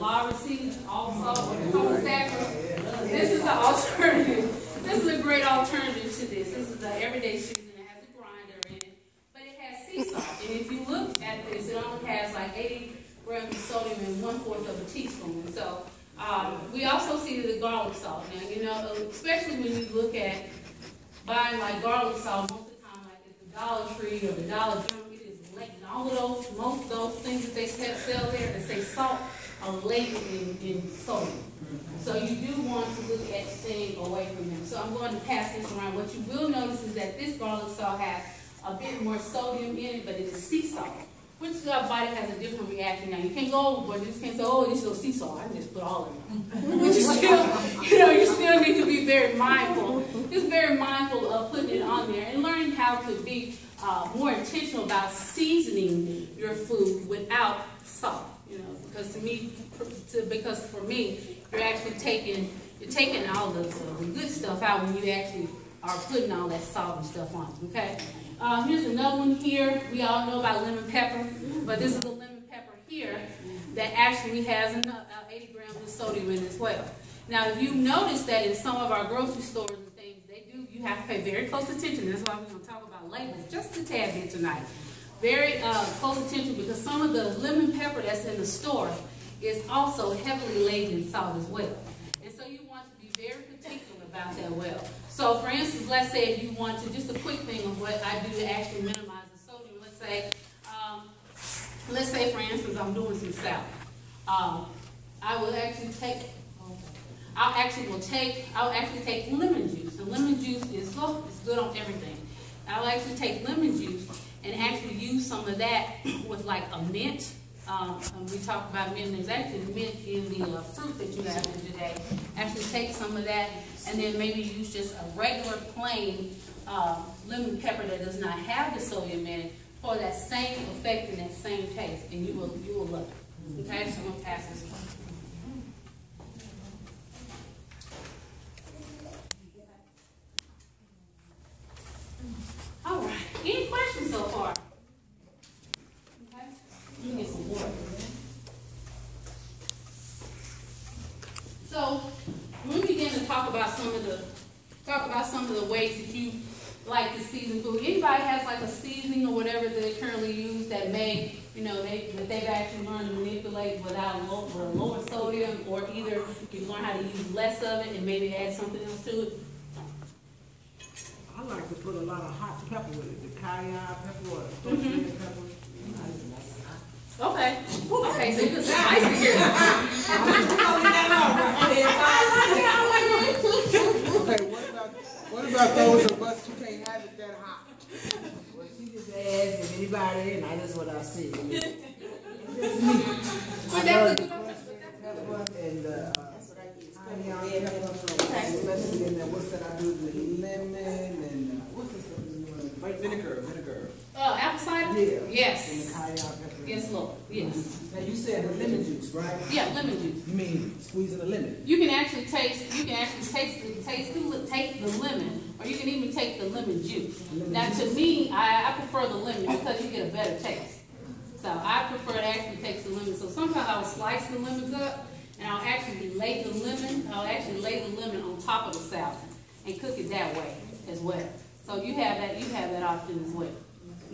Lawry seasoning also, or the Common Sapper. This is an alternative. This is a great alternative to this. This is the everyday seasoning. It has a grinder in it, but it has sea salt. And if you look at this, it only has like 80 grams of sodium and 1/4 of a teaspoon. So we also see the garlic salt. Now, you know, especially when you look at buying like garlic salt, most of the time, like at the Dollar Tree or the Dollar General, it is laden. All of those, most of those things that they sell there that say salt are laden in sodium. So you do want to look at staying away from them. So I'm going to pass this around. What you will notice is that this garlic salt has a bit more sodium in it, but it is sea salt, which our body has a different reaction. Now, you can't go overboard. You just can't say, oh, this is sea salt. I can just put all of it. But you still, you still need to be very mindful. Just very mindful of putting it on there and learning how to be more intentional about seasoning your food without salt. You know, because for me, you're actually taking all the good stuff out when you actually are putting all that salt and stuff on. Okay. Here's another one here. We all know about lemon pepper, but this is a lemon pepper here that actually has 80 grams of sodium in it as well. Now, if you notice that in some of our grocery stores and things, you have to pay very close attention. That's why we're going to talk about labels just a tad bit tonight. Very close attention, because some of the lemon pepper that's in the store is also heavily laden in salt as well. And so you want to be very particular about that well. So for instance, let's say if you want to, just a quick thing of what I do to actually minimize the sodium. Let's say for instance, I'm doing some salad. I'll actually take lemon juice. And lemon juice is good on everything. I'll actually take lemon juice and actually use some of that with like a mint. We talked about mint. There's actually mint in the fruit that you have in today. Actually take some of that and then maybe use just a regular plain lemon pepper that does not have the sodium in it for that same effect and that same taste, and you will love it. Okay, so I'm going to pass this one. All right. Any questions so far? Okay. Let me get some water. So when we begin to talk about some of the ways that you like to season food. Anybody has like a seasoning or whatever that they currently use that may, that they've actually learned to manipulate with a lower sodium, or either you learn how to use less of it and maybe add something else to it? I like to put a lot of hot pepper with it, the cayenne pepper or the pepper. Okay, so you're spicy here. Okay, what about those of us who can't have it that hot? Well, she just asked if anybody, and that's what I see. I love the pepper and the cayenne pepper, especially in the, what's that I do, the lemon and what's this stuff? Vinegar. Apple cider? Yeah. Yes. And the cayenne pepper. Yes, Lord. Yes. Now you said the lemon juice, right? Yeah, lemon juice. You mean squeezing the lemon? You can actually taste the lemon, or you can even take the lemon juice. Now, to me, I prefer the lemon because you get a better taste. So I prefer to actually take the lemon. So sometimes I'll slice the lemons up, and I'll actually lay the lemon on top of the salad and cook it that way as well. So you have that option as well.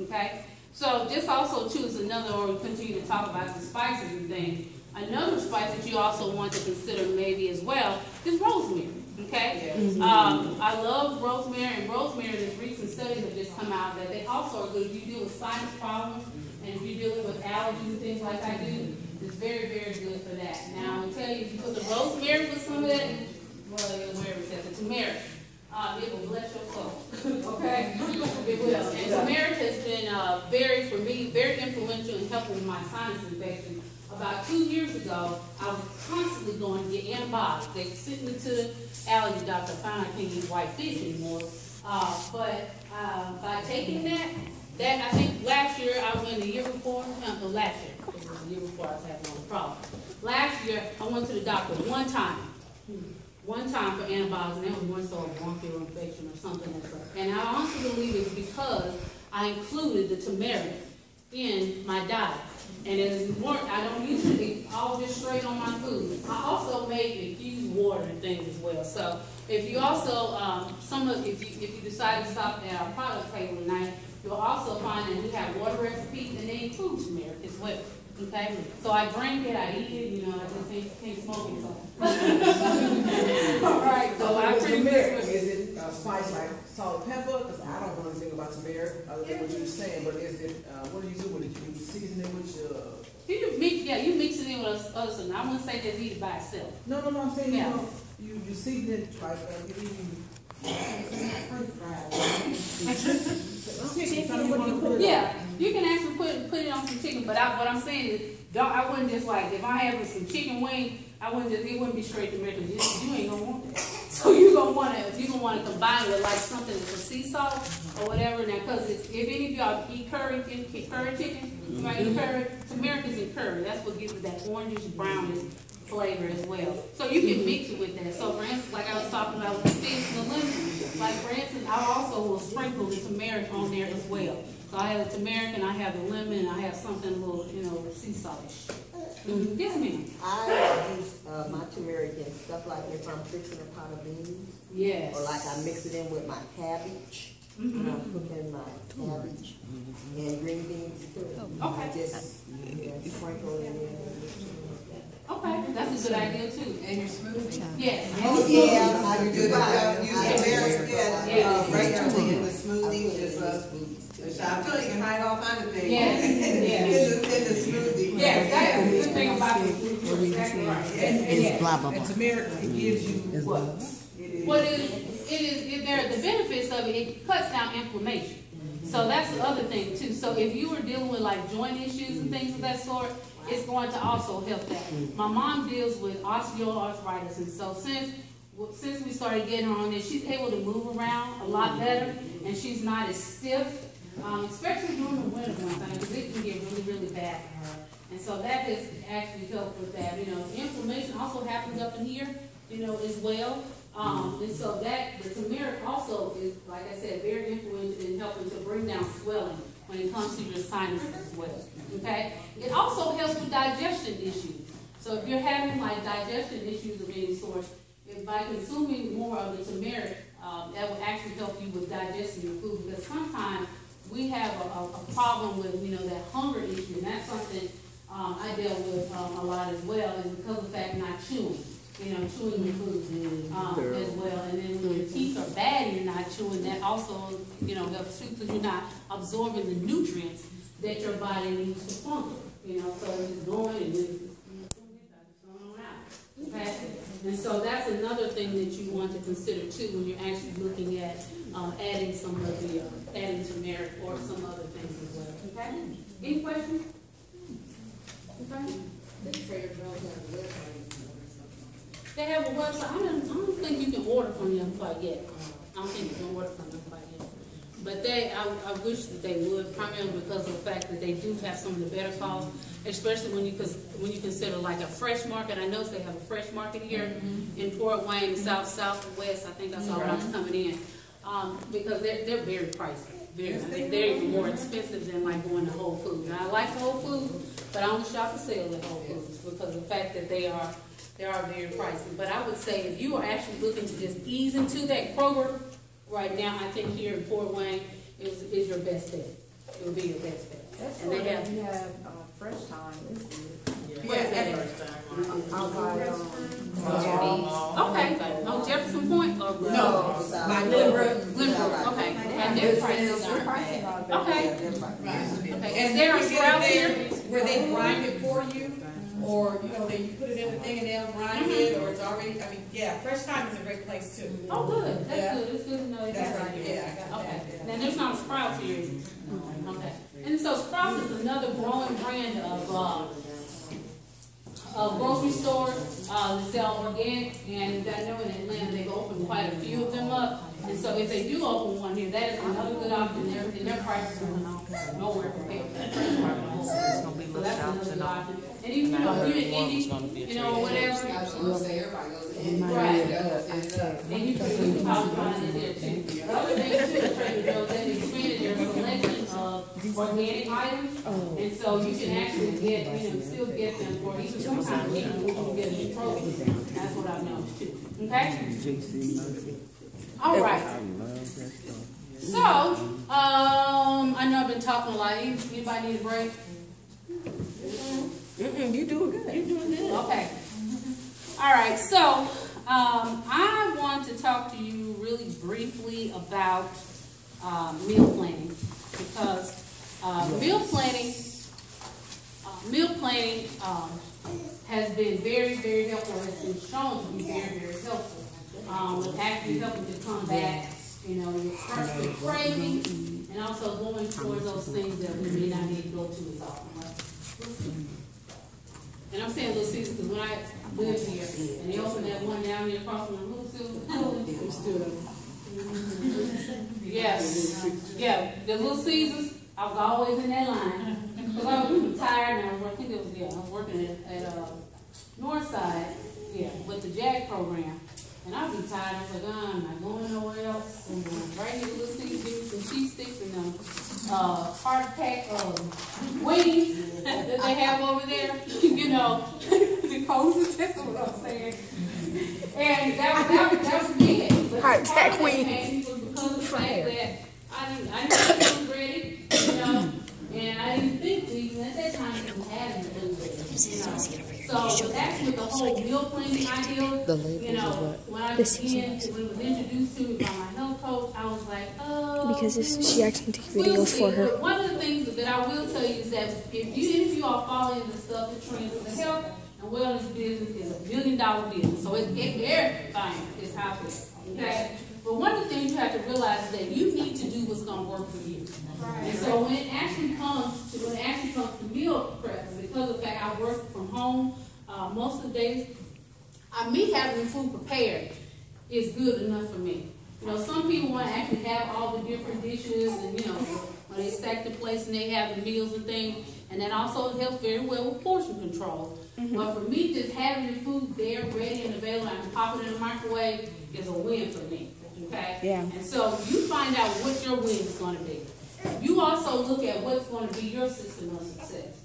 Okay. So just also too is another, or we continue to talk about the spices and things. Another spice that you also want to consider maybe as well is rosemary. Okay, I love rosemary, and rosemary. There's recent studies have just come out that they also are good if you deal with sinus problems and if you're dealing with allergies and things like I do. It's very, very good for that. Now I'll tell you, if you put the rosemary with some of that, wherever it says the turmeric. It will bless your soul. Okay? It will. And turmeric has been, for me, very influential in helping with my sinus infection. About 2 years ago, I was constantly going to get antibiotics. They sent me to the allergy doctor. I found I can't eat white fish anymore. But by taking that, I think last year, the year before, it was the year before I was having a problem. Last year, I went to the doctor one time for antibiotics, and that was more so a bronchial infection or something like that. And I honestly believe it's because I included the turmeric in my diet. And it's more, I don't usually all just straight on my food. I also make infused water and things as well. So if you also, if you decide to stop at our product table tonight, you'll also find that we have water recipes and they include turmeric as well. Okay? So I drink it, I eat it, I just can't smoke it. So. All right, so I pretty much. Is it spice like salt and pepper? Because I don't know anything about turmeric other than what you were saying, but is it, what do you do with it? You season it with your... You mix it in with other stuff. I wouldn't say just eat it by itself. No, I'm saying, Yeah. you season it like, Yeah, you can actually put it on some chicken, but what I'm saying is, I wouldn't just like, if I have some chicken wing, it wouldn't be straight to American. You ain't gonna want that. So you're gonna wanna combine it with like something with some sea salt or whatever. Now, cause if any of y'all eat curry chicken, you might eat curry. Turmeric is in curry. That's what gives it that orangish, brownish flavor as well. So you can mix it with that. So for instance, like I was talking about with the sticks and the lemon, like for instance, I also will sprinkle the turmeric on there as well. So I have the turmeric and I have the lemon and I have something a little, sea saltish. Yes, ma'am. I use my turmeric and stuff like if I'm fixing a pot of beans. Yes. Or like I mix it in with my cabbage. When I'm cooking my cabbage and green beans too. Okay. I just sprinkle it in. Okay, that's a good idea too. And your smoothie? Yes. Oh yeah, I do Use that. turmeric, Yeah. regularly in the smoothie, just, I'm telling you, you can hide all kinds of things. Yes, In the smoothie. Yes, that is the good thing about the food. You're exactly right. It's blah, blah, blah. And turmeric, it gives you what? The benefits of it, it cuts down inflammation. So that's the other thing too. So if you were dealing with like joint issues and things of that sort, it's going to also help that. My mom deals with osteoarthritis, and so since we started getting her on this, she's able to move around a lot better, and she's not as stiff, especially during the winter time, because it can get really, really bad for her. And so that has actually helped with that. Inflammation also happens up in here, as well. And so the turmeric also is, like I said, very influential in helping to bring down swelling when it comes to your sinuses as well. Okay? It also helps with digestion issues. So if you're having like digestion issues of any sort, by consuming more of the turmeric, that will actually help you with digesting your food. Because sometimes we have a problem with, that hunger issue, and that's something I dealt with a lot as well, is because of the fact not chewing. Chewing your food as well. And then when your teeth are bad and you're not chewing, that also, helps too, because you're not absorbing the nutrients that your body needs to function. So it's going and it's going on out. Okay? And so that's another thing that you want to consider too when you're actually looking at adding some of the, adding turmeric or some other things as well. Okay? Any questions? Okay? They have a website. I don't think you can order from them quite yet. I don't think you can order from them quite yet. But I wish that they would, primarily because of the fact that they do have some of the better costs, especially when you consider like a fresh market. I know they have a fresh market here in Fort Wayne, southwest. I think that's all I was coming in, because they're very pricey. They're even more expensive than like going to Whole Foods. Now I like Whole Foods, but I only shop for sale at Whole Foods because of the fact that they are very pricey. But I would say if you are actually looking to just ease into that, Kroger right now, I think here in Fort Wayne is your best bet. It will be your best bet. That's and where they have you have fresh time. This is okay. No Jefferson Point or No, by Glenbrook. Okay. And their prices aren't bad. Okay. Okay. Is there a Sprouts here where they grind it for you? Or, you put it in the thing and they'll grind it, or it's already, Fresh Time is a great place too. Oh, good. That's good. It's good to know they got right here. Yeah. Okay. Now, there's not a Sprouts here. Okay. And so Sprouts is another growing brand of grocery stores that sell organic, and I know in Atlanta they've opened quite a few of them up. And so if they do open one here, that is another good option. And their prices are nowhere compared to the fresh market. So that's another good option. And if you're in Indy, whatever. Right. And you can probably find it there too. The other thing too, Trader Joe's, they've expanded their selection of organic items. And so you can actually get, still get them for even sometimes cheaper when you get them in program. That's what I've noticed too, okay? All right. So, I know I've been talking a lot. Anybody need a break? You doing good. You're doing good. Okay. All right. So, I want to talk to you really briefly about meal planning because meal planning has been very, very helpful. It's been shown to be very, very helpful. With actually helping to combat, your craving, and also going towards those things that we may not need to go to as often. Right? And I'm saying Little Caesars because when I lived here, and they opened that one down here across from the Little Caesars building. Yes. Yeah, the Little Caesars, I was always in that line. Because I was tired and I was working at Northside, with the JAG program. And I'd be tired. I was like, I'm not going nowhere else. I'm going right here to Little Caesars, give me some cheese sticks and hard pack wings that they have over there. The cozy, that's what I'm saying. And that was it. Hard pack wings. Was because of the fact that I didn't feel ready, and I didn't think even at that time that we had any food ready, So that's with the whole meal planning idea. When I was introduced to it by my health coach, I was like, oh. Because she actually takes videos for her. But one of the things that I will tell you is that if you are following the stuff, the trends of the health and wellness business is $1 billion business. So everything is out there. Okay? But one of the things you have to realize is that you need to do what's going to work for you. And so when it actually comes to meal prep, because of the fact I work from home most of the days, me having food prepared is good enough for me. Some people want to actually have all the different dishes and, when they stack the plates and they have the meals and things, and that also helps very well with portion control. But for me, just having the food there, ready and available, and pop it in the microwave is a win for me. Okay? Yeah. And so you find out what your win is going to be. You also look at what's going to be your system of success,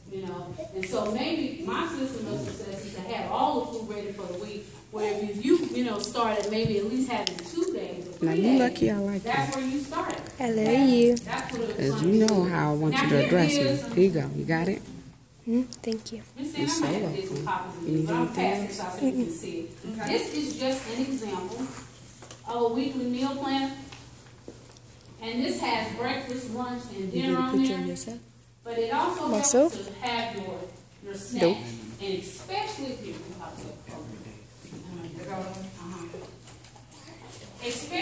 And so maybe my system of success is to have all the food ready for the week, where if you started maybe at least having 2 days or 3 Now days, you lucky I like that. that's where you started. I love you. Because you know how I want you to address me. Here you go. You got it? Thank you. You're so welcome. But I'm passing this out so you can see it. This is just an example of a weekly meal plan. And this has breakfast, lunch, and dinner on there. Yourself? But it also Myself? helps to have your snacks. And especially if you especially